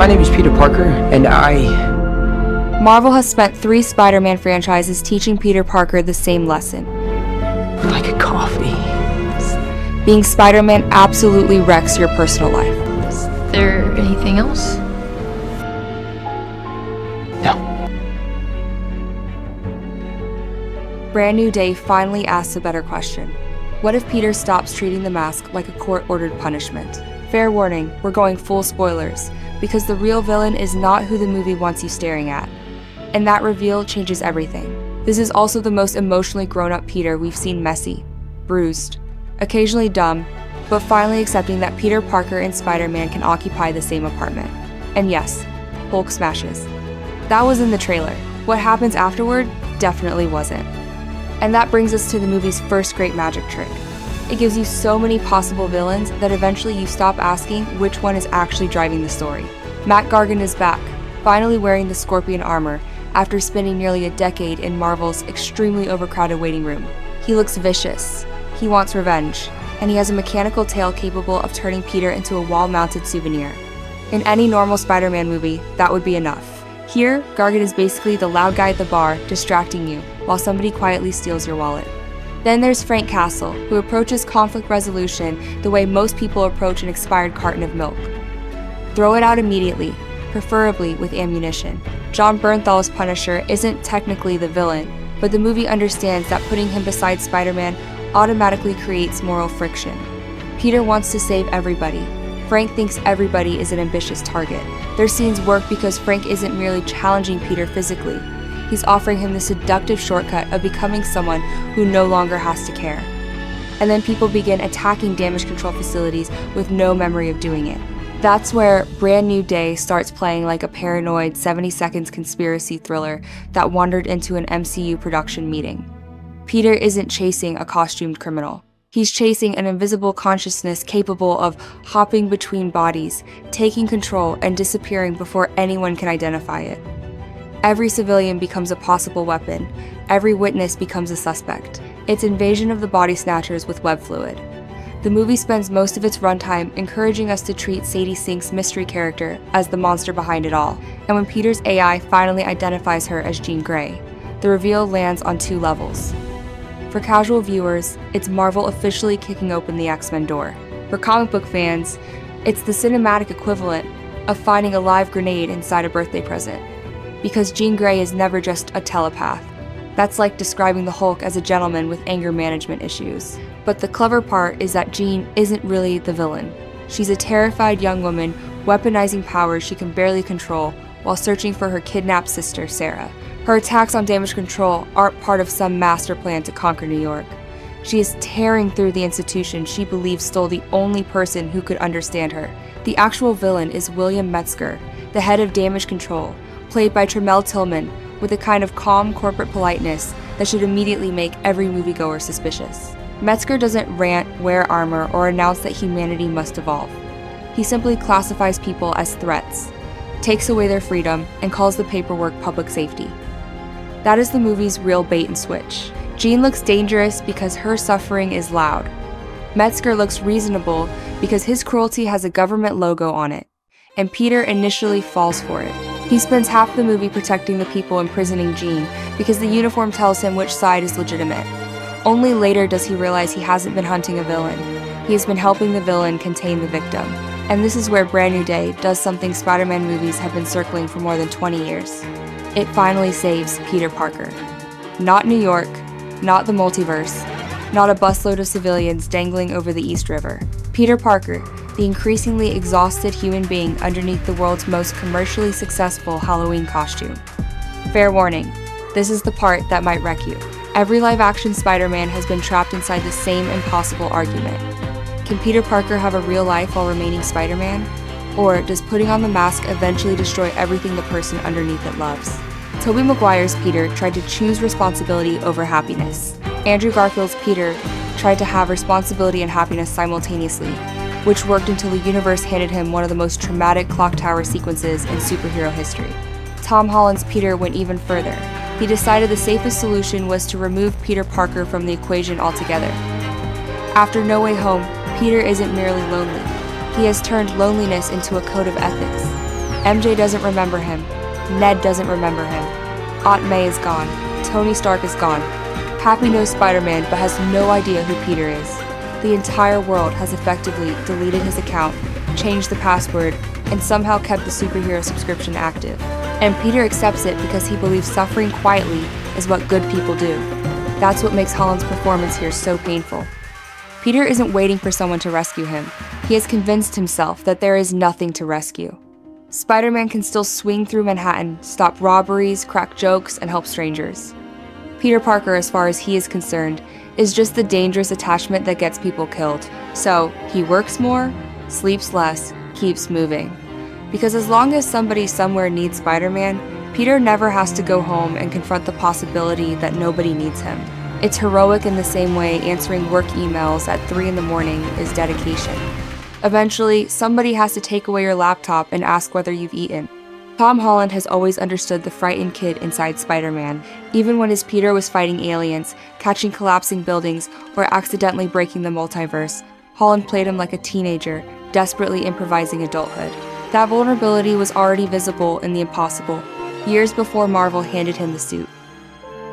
My name is Peter Parker, and Marvel has spent 3 Spider-Man franchises teaching Peter Parker the same lesson. like a coffee. Being Spider-Man absolutely wrecks your personal life. Is there anything else? No. Brand New Day finally asks a better question. What if Peter stops treating the mask like a court-ordered punishment? Fair warning, we're going full spoilers, because the real villain is not who the movie wants you staring at. And that reveal changes everything. This is also the most emotionally grown-up Peter we've seen messy, bruised, occasionally dumb, but finally accepting that Peter Parker and Spider-Man can occupy the same apartment. And yes, Hulk smashes. That was in the trailer. What happens afterward definitely wasn't. And that brings us to the movie's first great magic trick. It gives you so many possible villains that eventually you stop asking which one is actually driving the story. Matt Gargan is back, finally wearing the Scorpion armor after spending nearly a decade in Marvel's extremely overcrowded waiting room. He looks vicious, he wants revenge, and he has a mechanical tail capable of turning Peter into a wall-mounted souvenir. In any normal Spider-Man movie, that would be enough. Here, Gargan is basically the loud guy at the bar, distracting you, while somebody quietly steals your wallet. Then there's Frank Castle, who approaches conflict resolution the way most people approach an expired carton of milk. Throw it out immediately, preferably with ammunition. John Bernthal's Punisher isn't technically the villain, but the movie understands that putting him beside Spider-Man automatically creates moral friction. Peter wants to save everybody. Frank thinks everybody is an ambitious target. Their scenes work because Frank isn't merely challenging Peter physically. He's offering him the seductive shortcut of becoming someone who no longer has to care. And then people begin attacking damage control facilities with no memory of doing it. That's where Brand New Day starts playing like a paranoid 70 seconds conspiracy thriller that wandered into an MCU production meeting. Peter isn't chasing a costumed criminal. He's chasing an invisible consciousness capable of hopping between bodies, taking control, and disappearing before anyone can identify it. Every civilian becomes a possible weapon. Every witness becomes a suspect. It's invasion of the body snatchers with web fluid. The movie spends most of its runtime encouraging us to treat Sadie Sink's mystery character as the monster behind it all, and when Peter's AI finally identifies her as Jean Grey, the reveal lands on 2 levels. For casual viewers, it's Marvel officially kicking open the X-Men door. For comic book fans, it's the cinematic equivalent of finding a live grenade inside a birthday present. Because Jean Grey is never just a telepath. That's like describing the Hulk as a gentleman with anger management issues. But the clever part is that Jean isn't really the villain. She's a terrified young woman weaponizing powers she can barely control while searching for her kidnapped sister, Sarah. Her attacks on damage control aren't part of some master plan to conquer New York. She is tearing through the institution she believes stole the only person who could understand her. The actual villain is William Metzger, the head of damage control, played by Tremel Tillman, with a kind of calm corporate politeness that should immediately make every moviegoer suspicious. Metzger doesn't rant, wear armor, or announce that humanity must evolve. He simply classifies people as threats, takes away their freedom, and calls the paperwork public safety. That is the movie's real bait and switch. Jean looks dangerous because her suffering is loud. Metzger looks reasonable because his cruelty has a government logo on it, and Peter initially falls for it. He spends half the movie protecting the people imprisoning Jean because the uniform tells him which side is legitimate. Only later does he realize he hasn't been hunting a villain. He has been helping the villain contain the victim. And this is where Brand New Day does something Spider-Man movies have been circling for more than 20 years. It finally saves Peter Parker. Not New York, not the multiverse, not a busload of civilians dangling over the East River. Peter Parker, the increasingly exhausted human being underneath the world's most commercially successful Halloween costume. Fair warning, this is the part that might wreck you. Every live-action Spider-Man has been trapped inside the same impossible argument. Can Peter Parker have a real life while remaining Spider-Man? Or does putting on the mask eventually destroy everything the person underneath it loves? Tobey Maguire's Peter tried to choose responsibility over happiness. Andrew Garfield's Peter tried to have responsibility and happiness simultaneously, which worked until the universe handed him one of the most traumatic clock tower sequences in superhero history. Tom Holland's Peter went even further. He decided the safest solution was to remove Peter Parker from the equation altogether. After No Way Home, Peter isn't merely lonely. He has turned loneliness into a code of ethics. MJ doesn't remember him. Ned doesn't remember him. Aunt May is gone. Tony Stark is gone. Happy knows Spider-Man but has no idea who Peter is. The entire world has effectively deleted his account, changed the password, and somehow kept the superhero subscription active. And Peter accepts it because he believes suffering quietly is what good people do. That's what makes Holland's performance here so painful. Peter isn't waiting for someone to rescue him. He has convinced himself that there is nothing to rescue. Spider-Man can still swing through Manhattan, stop robberies, crack jokes, and help strangers. Peter Parker, as far as he is concerned, is just the dangerous attachment that gets people killed. So he works more, sleeps less, keeps moving. Because as long as somebody somewhere needs Spider-Man, Peter never has to go home and confront the possibility that nobody needs him. It's heroic in the same way answering work emails at 3 in the morning is dedication. Eventually, somebody has to take away your laptop and ask whether you've eaten. Tom Holland has always understood the frightened kid inside Spider-Man, even when his Peter was fighting aliens, catching collapsing buildings, or accidentally breaking the multiverse. Holland played him like a teenager, desperately improvising adulthood. That vulnerability was already visible in The Impossible, years before Marvel handed him the suit.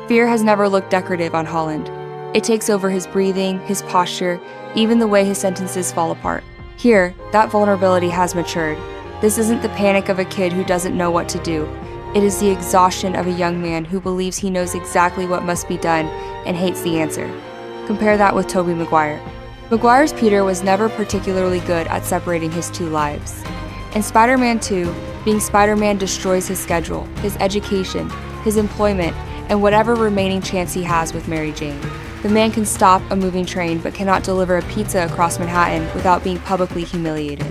Fear has never looked decorative on Holland. It takes over his breathing, his posture, even the way his sentences fall apart. Here, that vulnerability has matured. This isn't the panic of a kid who doesn't know what to do. It is the exhaustion of a young man who believes he knows exactly what must be done and hates the answer. Compare that with Tobey Maguire. Maguire's Peter was never particularly good at separating his two lives. In Spider-Man 2, being Spider-Man destroys his schedule, his education, his employment, and whatever remaining chance he has with Mary Jane. The man can stop a moving train but cannot deliver a pizza across Manhattan without being publicly humiliated.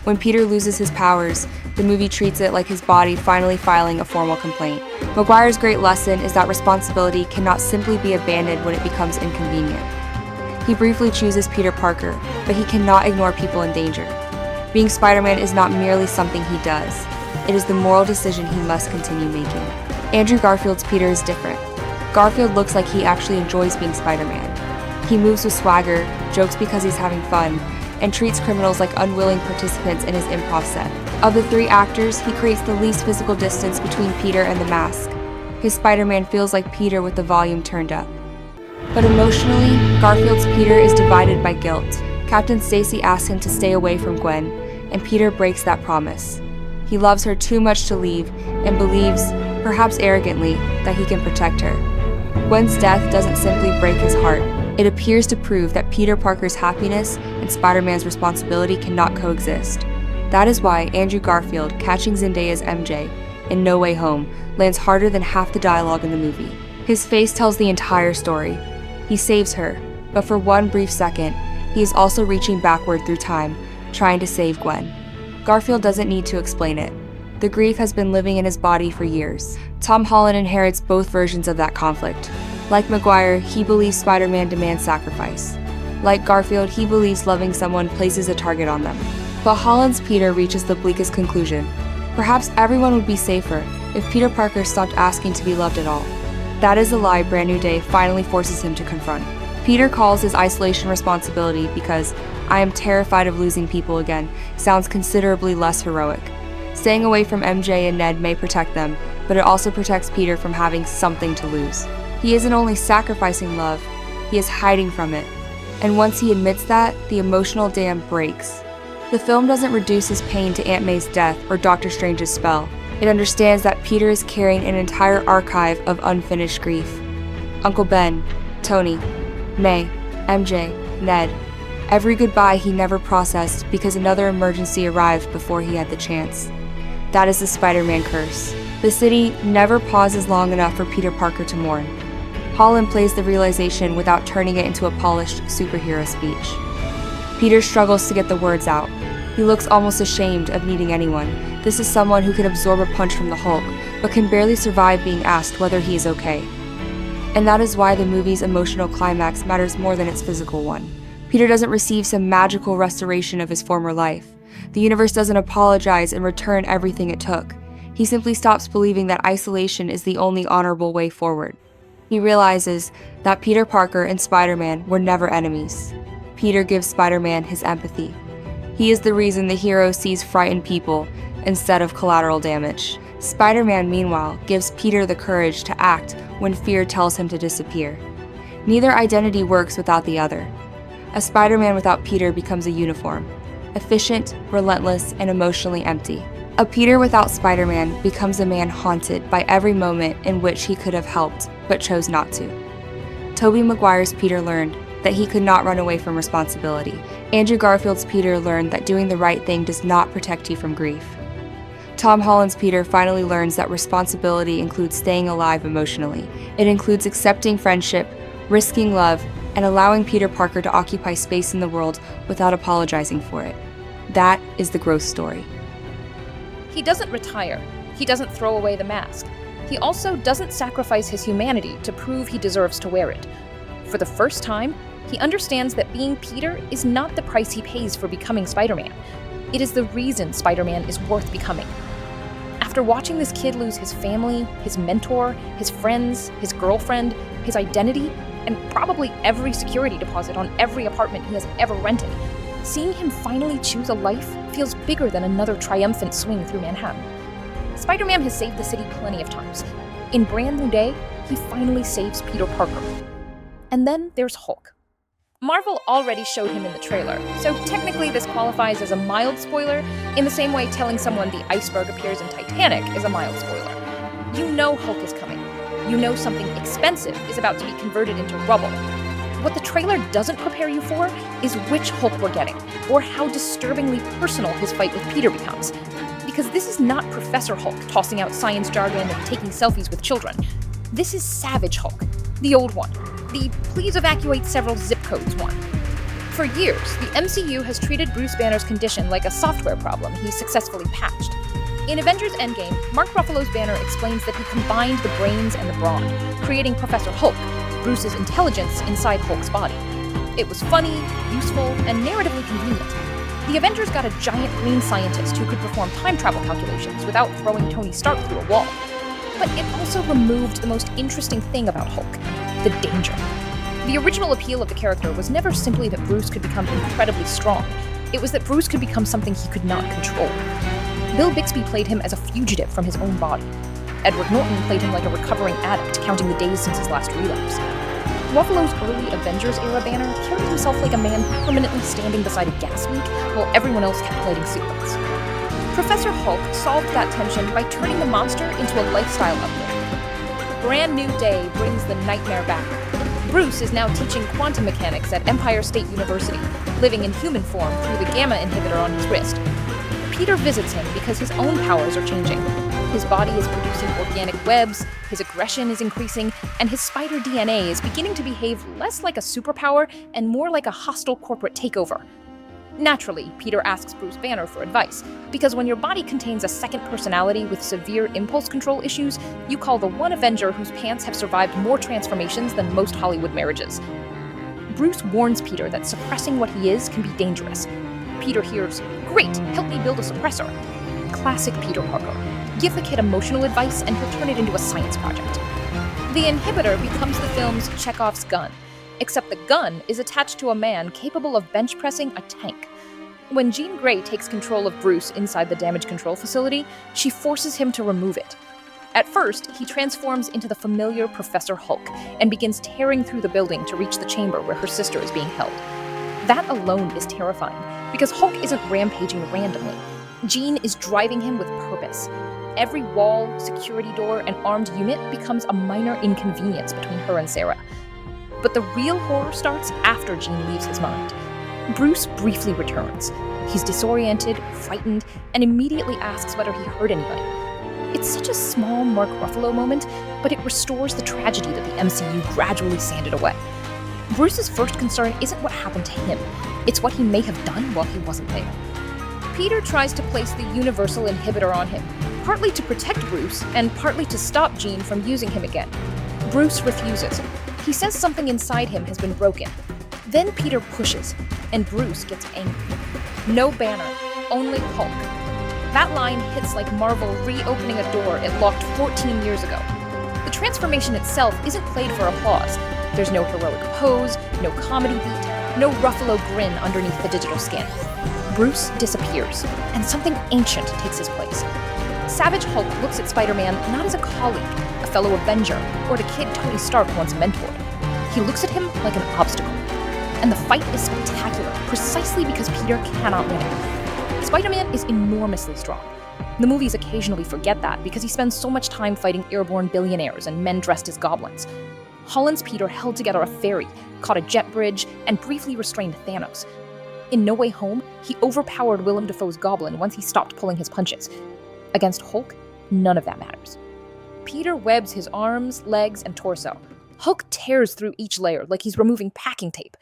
When Peter loses his powers, the movie treats it like his body finally filing a formal complaint. Maguire's great lesson is that responsibility cannot simply be abandoned when it becomes inconvenient. He briefly chooses Peter Parker, but he cannot ignore people in danger. Being Spider-Man is not merely something he does. It is the moral decision he must continue making. Andrew Garfield's Peter is different. Garfield looks like he actually enjoys being Spider-Man. He moves with swagger, jokes because he's having fun, and treats criminals like unwilling participants in his improv set. Of the three actors, he creates the least physical distance between Peter and the mask. His Spider-Man feels like Peter with the volume turned up. But emotionally, Garfield's Peter is divided by guilt. Captain Stacy asks him to stay away from Gwen, and Peter breaks that promise. He loves her too much to leave and believes, perhaps arrogantly, that he can protect her. Gwen's death doesn't simply break his heart. It appears to prove that Peter Parker's happiness and Spider-Man's responsibility cannot coexist. That is why Andrew Garfield catching Zendaya's MJ in No Way Home lands harder than half the dialogue in the movie. His face tells the entire story. He saves her, but for one brief second, he is also reaching backward through time, trying to save Gwen. Garfield doesn't need to explain it. The grief has been living in his body for years. Tom Holland inherits both versions of that conflict. Like Maguire, he believes Spider-Man demands sacrifice. Like Garfield, he believes loving someone places a target on them. But Holland's Peter reaches the bleakest conclusion. Perhaps everyone would be safer if Peter Parker stopped asking to be loved at all. That is a lie Brand New Day finally forces him to confront. Peter calls his isolation responsibility because "I am terrified of losing people again" sounds considerably less heroic. Staying away from MJ and Ned may protect them, but it also protects Peter from having something to lose. He isn't only sacrificing love, he is hiding from it. And once he admits that, the emotional dam breaks. The film doesn't reduce his pain to Aunt May's death or Doctor Strange's spell. It understands that Peter is carrying an entire archive of unfinished grief. Uncle Ben, Tony, May, MJ, Ned. Every goodbye he never processed because another emergency arrived before he had the chance. That is the Spider-Man curse. The city never pauses long enough for Peter Parker to mourn. Holland plays the realization without turning it into a polished superhero speech. Peter struggles to get the words out. He looks almost ashamed of needing anyone. This is someone who can absorb a punch from the Hulk, but can barely survive being asked whether he is okay. And that is why the movie's emotional climax matters more than its physical one. Peter doesn't receive some magical restoration of his former life. The universe doesn't apologize and return everything it took. He simply stops believing that isolation is the only honorable way forward. He realizes that Peter Parker and Spider-Man were never enemies. Peter gives Spider-Man his empathy. He is the reason the hero sees frightened people, instead of collateral damage. Spider-Man, meanwhile, gives Peter the courage to act when fear tells him to disappear. Neither identity works without the other. A Spider-Man without Peter becomes a uniform, efficient, relentless, and emotionally empty. A Peter without Spider-Man becomes a man haunted by every moment in which he could have helped, but chose not to. Tobey Maguire's Peter learned that he could not run away from responsibility. Andrew Garfield's Peter learned that doing the right thing does not protect you from grief. Tom Holland's Peter finally learns that responsibility includes staying alive emotionally. It includes accepting friendship, risking love, and allowing Peter Parker to occupy space in the world without apologizing for it. That is the growth story. He doesn't retire. He doesn't throw away the mask. He also doesn't sacrifice his humanity to prove he deserves to wear it. For the first time, he understands that being Peter is not the price he pays for becoming Spider-Man. It is the reason Spider-Man is worth becoming. After watching this kid lose his family, his mentor, his friends, his girlfriend, his identity, and probably every security deposit on every apartment he has ever rented, seeing him finally choose a life feels bigger than another triumphant swing through Manhattan. Spider-Man has saved the city plenty of times. In Brand New Day, he finally saves Peter Parker. And then there's Hulk. Marvel already showed him in the trailer, so technically this qualifies as a mild spoiler, in the same way telling someone the iceberg appears in Titanic is a mild spoiler. You know Hulk is coming. You know something expensive is about to be converted into rubble. What the trailer doesn't prepare you for is which Hulk we're getting, or how disturbingly personal his fight with Peter becomes. Because this is not Professor Hulk tossing out science jargon and taking selfies with children. This is Savage Hulk, the old one, the please evacuate several zip codes one. For years, the MCU has treated Bruce Banner's condition like a software problem he successfully patched. In Avengers Endgame, Mark Ruffalo's Banner explains that he combined the brains and the brawn, creating Professor Hulk, Bruce's intelligence inside Hulk's body. It was funny, useful, and narratively convenient. The Avengers got a giant green scientist who could perform time travel calculations without throwing Tony Stark through a wall. But it also removed the most interesting thing about Hulk, the danger. The original appeal of the character was never simply that Bruce could become incredibly strong. It was that Bruce could become something he could not control. Bill Bixby played him as a fugitive from his own body. Edward Norton played him like a recovering addict, counting the days since his last relapse. Ruffalo's early Avengers-era Banner carried himself like a man permanently standing beside a gas leak while everyone else kept lighting cigarettes. Professor Hulk solved that tension by turning the monster into a lifestyle upgrade. Brand New Day brings the nightmare back. Bruce is now teaching quantum mechanics at Empire State University, living in human form through the gamma inhibitor on his wrist. Peter visits him because his own powers are changing. His body is producing organic webs, his aggression is increasing, and his spider DNA is beginning to behave less like a superpower and more like a hostile corporate takeover. Naturally, Peter asks Bruce Banner for advice, because when your body contains a second personality with severe impulse control issues, you call the one Avenger whose pants have survived more transformations than most Hollywood marriages. Bruce warns Peter that suppressing what he is can be dangerous. Peter hears, "Great, help me build a suppressor." Classic Peter Parker. Give the kid emotional advice and he'll turn it into a science project. The inhibitor becomes the film's Chekhov's gun, except the gun is attached to a man capable of bench pressing a tank. When Jean Grey takes control of Bruce inside the damage control facility, she forces him to remove it. At first, he transforms into the familiar Professor Hulk and begins tearing through the building to reach the chamber where her sister is being held. That alone is terrifying, because Hulk isn't rampaging randomly. Jean is driving him with purpose. Every wall, security door, and armed unit becomes a minor inconvenience between her and Sarah. But the real horror starts after Jean leaves his mind. Bruce briefly returns. He's disoriented, frightened, and immediately asks whether he hurt anybody. It's such a small Mark Ruffalo moment, but it restores the tragedy that the MCU gradually sanded away. Bruce's first concern isn't what happened to him, it's what he may have done while he wasn't there. Peter tries to place the universal inhibitor on him, partly to protect Bruce and partly to stop Jean from using him again. Bruce refuses. He says something inside him has been broken. Then Peter pushes, and Bruce gets angry. No Banner, only Hulk. That line hits like Marvel reopening a door it locked 14 years ago. The transformation itself isn't played for applause. There's no heroic pose, no comedy beat, no Ruffalo grin underneath the digital skin. Bruce disappears, and something ancient takes his place. Savage Hulk looks at Spider-Man not as a colleague, a fellow Avenger, or the kid Tony Stark once mentored. He looks at him like an obstacle. And the fight is spectacular, precisely because Peter cannot win it. Spider-Man is enormously strong. The movies occasionally forget that because he spends so much time fighting airborne billionaires and men dressed as goblins. Holland's Peter held together a ferry, caught a jet bridge, and briefly restrained Thanos. In No Way Home, he overpowered Willem Dafoe's Goblin once he stopped pulling his punches. Against Hulk, none of that matters. Peter webs his arms, legs, and torso. Hulk tears through each layer like he's removing packing tape.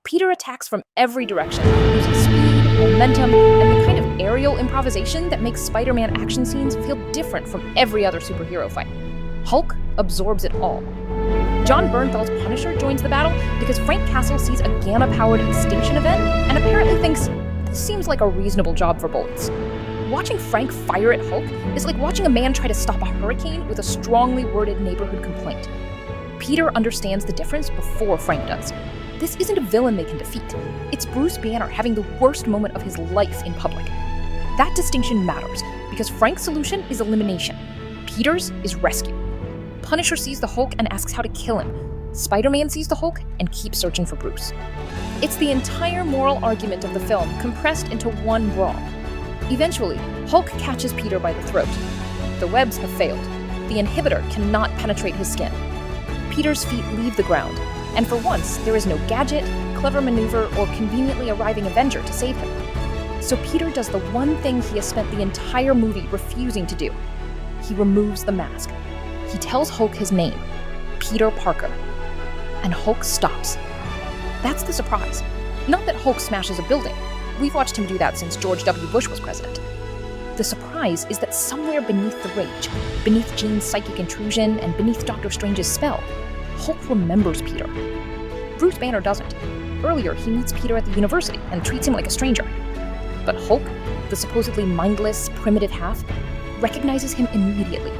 Peter attacks from every direction, using speed, momentum, and the kind of aerial improvisation that makes Spider-Man action scenes feel different from every other superhero fight. Hulk absorbs it all. John Bernthald's Punisher joins the battle because Frank Castle sees a gamma-powered extinction event and apparently thinks, this seems like a reasonable job for bullets. Watching Frank fire at Hulk is like watching a man try to stop a hurricane with a strongly worded neighborhood complaint. Peter understands the difference before Frank does. This isn't a villain they can defeat. It's Bruce Banner having the worst moment of his life in public. That distinction matters because Frank's solution is elimination. Peter's is rescue. Punisher sees the Hulk and asks how to kill him. Spider-Man sees the Hulk and keeps searching for Bruce. It's the entire moral argument of the film compressed into one brawl. Eventually, Hulk catches Peter by the throat. The webs have failed. The inhibitor cannot penetrate his skin. Peter's feet leave the ground, and for once, there is no gadget, clever maneuver, or conveniently arriving Avenger to save him. So Peter does the one thing he has spent the entire movie refusing to do. He removes the mask. He tells Hulk his name, Peter Parker. And Hulk stops. That's the surprise. Not that Hulk smashes a building. We've watched him do that since George W. Bush was president. The surprise is that somewhere beneath the rage, beneath Jean's psychic intrusion, and beneath Doctor Strange's spell, Hulk remembers Peter. Bruce Banner doesn't. Earlier, he meets Peter at the university and treats him like a stranger. But Hulk, the supposedly mindless, primitive half, recognizes him immediately.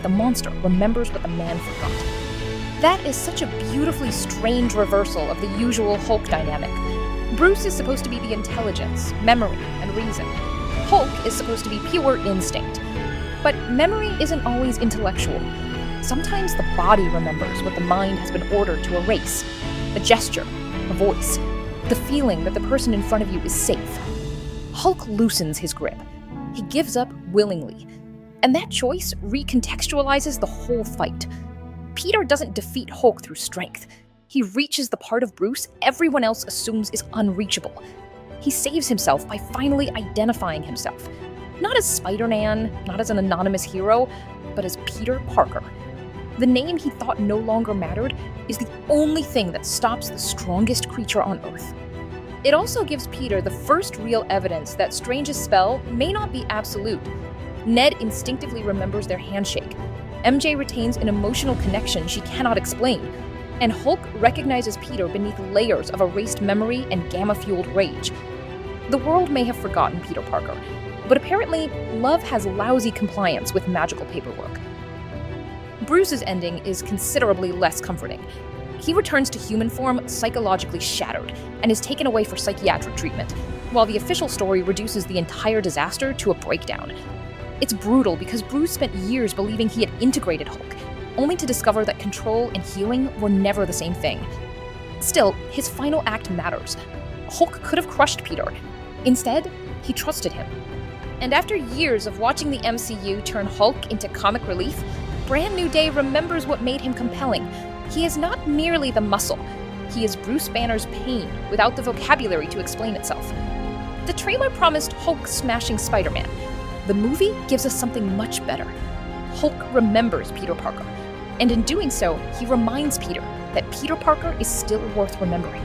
The monster remembers what the man forgot. That is such a beautifully strange reversal of the usual Hulk dynamic. Bruce is supposed to be the intelligence, memory, and reason. Hulk is supposed to be pure instinct. But memory isn't always intellectual. Sometimes the body remembers what the mind has been ordered to erase. A gesture, a voice, the feeling that the person in front of you is safe. Hulk loosens his grip. He gives up willingly. And that choice recontextualizes the whole fight. Peter doesn't defeat Hulk through strength. He reaches the part of Bruce everyone else assumes is unreachable. He saves himself by finally identifying himself. Not as Spider-Man, not as an anonymous hero, but as Peter Parker. The name he thought no longer mattered is the only thing that stops the strongest creature on Earth. It also gives Peter the first real evidence that Strange's spell may not be absolute. Ned instinctively remembers their handshake. MJ retains an emotional connection she cannot explain. And Hulk recognizes Peter beneath layers of erased memory and gamma-fueled rage. The world may have forgotten Peter Parker, but apparently love has lousy compliance with magical paperwork. Bruce's ending is considerably less comforting. He returns to human form psychologically shattered and is taken away for psychiatric treatment, while the official story reduces the entire disaster to a breakdown. It's brutal because Bruce spent years believing he had integrated Hulk, only to discover that control and healing were never the same thing. Still, his final act matters. Hulk could have crushed Peter. Instead, he trusted him. And after years of watching the MCU turn Hulk into comic relief, Brand New Day remembers what made him compelling. He is not merely the muscle. He is Bruce Banner's pain without the vocabulary to explain itself. The trailer promised Hulk smashing Spider-Man. The movie gives us something much better. Hulk remembers Peter Parker. And in doing so, he reminds Peter that Peter Parker is still worth remembering.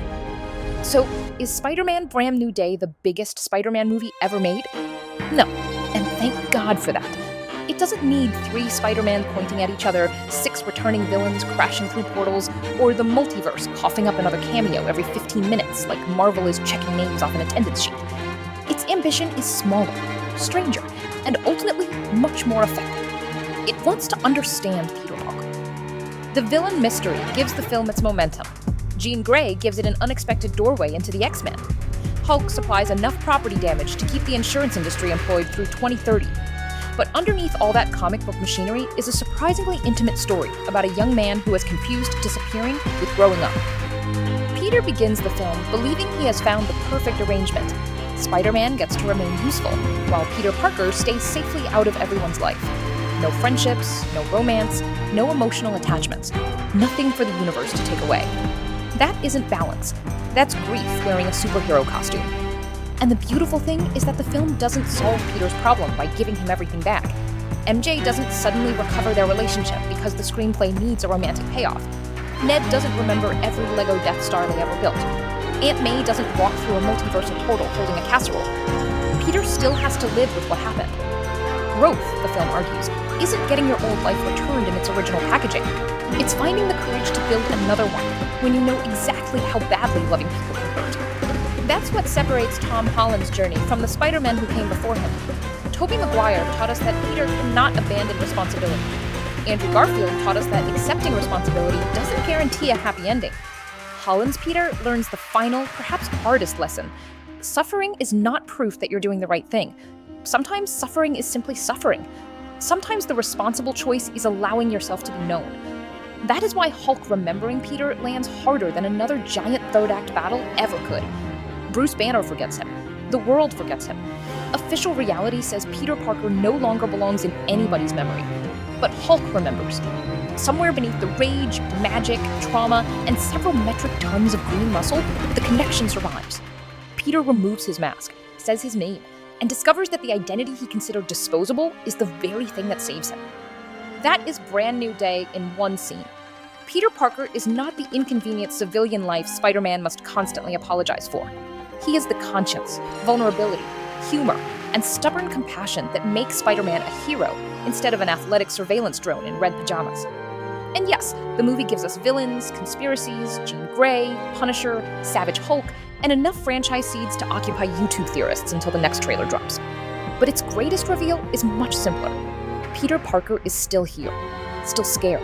So, is Spider-Man Brand New Day the biggest Spider-Man movie ever made? No, and thank God for that. It doesn't need 3 Spider-Man pointing at each other, 6 returning villains crashing through portals, or the multiverse coughing up another cameo every 15 minutes like Marvel is checking names off an attendance sheet. Its ambition is smaller, stranger, and ultimately much more effective. It wants to understand Peter Parker. The villain mystery gives the film its momentum. Jean Grey gives it an unexpected doorway into the X-Men. Hulk supplies enough property damage to keep the insurance industry employed through 2030. But underneath all that comic book machinery is a surprisingly intimate story about a young man who has confused disappearing with growing up. Peter begins the film believing he has found the perfect arrangement. Spider-Man gets to remain useful, while Peter Parker stays safely out of everyone's life. No friendships, no romance, no emotional attachments. Nothing for the universe to take away. That isn't balance. That's grief wearing a superhero costume. And the beautiful thing is that the film doesn't solve Peter's problem by giving him everything back. MJ doesn't suddenly recover their relationship because the screenplay needs a romantic payoff. Ned doesn't remember every Lego Death Star they ever built. Aunt May doesn't walk through a multiversal portal holding a casserole. Peter still has to live with what happened. Growth, the film argues, isn't getting your old life returned in its original packaging. It's finding the courage to build another one when you know exactly how badly loving people can hurt. That's what separates Tom Holland's journey from the Spider-Man who came before him. Tobey Maguire taught us that Peter cannot abandon responsibility. Andrew Garfield taught us that accepting responsibility doesn't guarantee a happy ending. Holland's Peter learns the final, perhaps hardest lesson. Suffering is not proof that you're doing the right thing. Sometimes suffering is simply suffering. Sometimes the responsible choice is allowing yourself to be known. That is why Hulk remembering Peter lands harder than another giant third-act battle ever could. Bruce Banner forgets him. The world forgets him. Official reality says Peter Parker no longer belongs in anybody's memory. But Hulk remembers. Somewhere beneath the rage, magic, trauma, and several metric tons of green muscle, the connection survives. Peter removes his mask, says his name, and discovers that the identity he considered disposable is the very thing that saves him. That is Brand New Day in one scene. Peter Parker is not the inconvenient civilian life Spider-Man must constantly apologize for. He is the conscience, vulnerability, humor, and stubborn compassion that makes Spider-Man a hero instead of an athletic surveillance drone in red pajamas. And yes, the movie gives us villains, conspiracies, Jean Grey, Punisher, Savage Hulk, and enough franchise seeds to occupy YouTube theorists until the next trailer drops. But its greatest reveal is much simpler. Peter Parker is still here, still scared,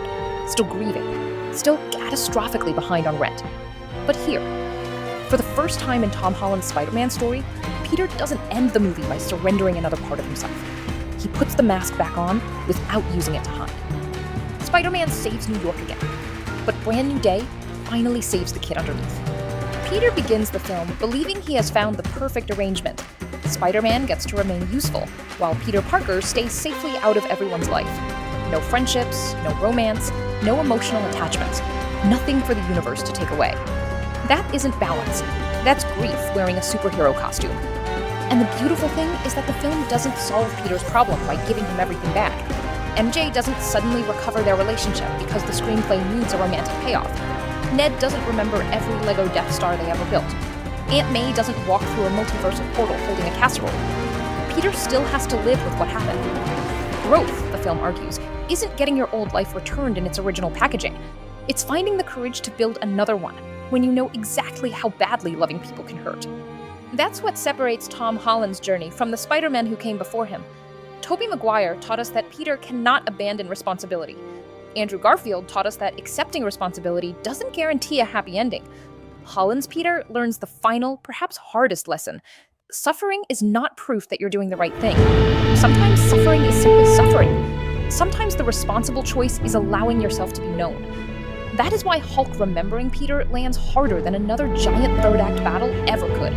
still grieving, still catastrophically behind on rent. But here, for the first time in Tom Holland's Spider-Man story, Peter doesn't end the movie by surrendering another part of himself. He puts the mask back on without using it to hide. Spider-Man saves New York again, but Brand New Day finally saves the kid underneath. Peter begins the film believing he has found the perfect arrangement. Spider-Man gets to remain useful, while Peter Parker stays safely out of everyone's life. No friendships, no romance, no emotional attachments. Nothing for the universe to take away. That isn't balance. That's grief wearing a superhero costume. And the beautiful thing is that the film doesn't solve Peter's problem by giving him everything back. MJ doesn't suddenly recover their relationship because the screenplay needs a romantic payoff. Ned doesn't remember every Lego Death Star they ever built. Aunt May doesn't walk through a multiversal portal holding a casserole. Peter still has to live with what happened. Growth, the film argues, isn't getting your old life returned in its original packaging. It's finding the courage to build another one when you know exactly how badly loving people can hurt. That's what separates Tom Holland's journey from the Spider-Man who came before him. Tobey Maguire taught us that Peter cannot abandon responsibility. Andrew Garfield taught us that accepting responsibility doesn't guarantee a happy ending. Holland's Peter learns the final, perhaps hardest lesson. Suffering is not proof that you're doing the right thing. Sometimes suffering is simply suffering. Sometimes the responsible choice is allowing yourself to be known. That is why Hulk remembering Peter lands harder than another giant third-act battle ever could.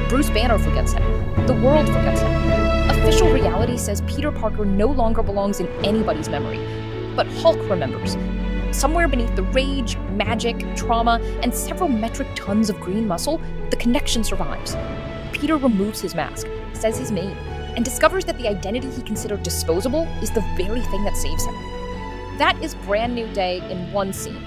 Bruce Banner forgets him. The world forgets him. Official reality says Peter Parker no longer belongs in anybody's memory. But Hulk remembers. Somewhere beneath the rage, magic, trauma, and several metric tons of green muscle, the connection survives. Peter removes his mask, says his name, and discovers that the identity he considered disposable is the very thing that saves him. That is Brand New Day in one scene.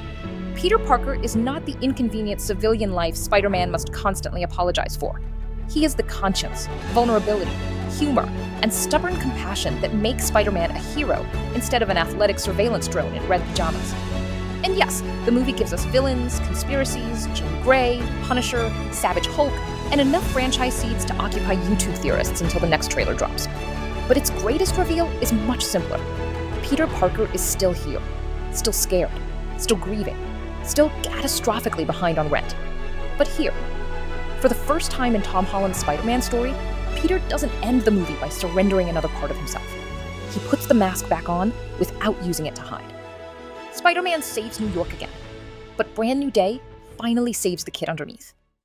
Peter Parker is not the inconvenient civilian life Spider-Man must constantly apologize for. He is the conscience, vulnerability, humor, and stubborn compassion that makes Spider-Man a hero instead of an athletic surveillance drone in red pajamas. And yes, the movie gives us villains, conspiracies, Jean Grey, Punisher, Savage Hulk, and enough franchise seeds to occupy YouTube theorists until the next trailer drops. But its greatest reveal is much simpler. Peter Parker is still here, still scared, still grieving, still catastrophically behind on rent. But here, For the first time in Tom Holland's Spider-Man story, Peter doesn't end the movie by surrendering another part of himself. He puts the mask back on without using it to hide. Spider-Man saves New York again, but Brand New Day finally saves the kid underneath.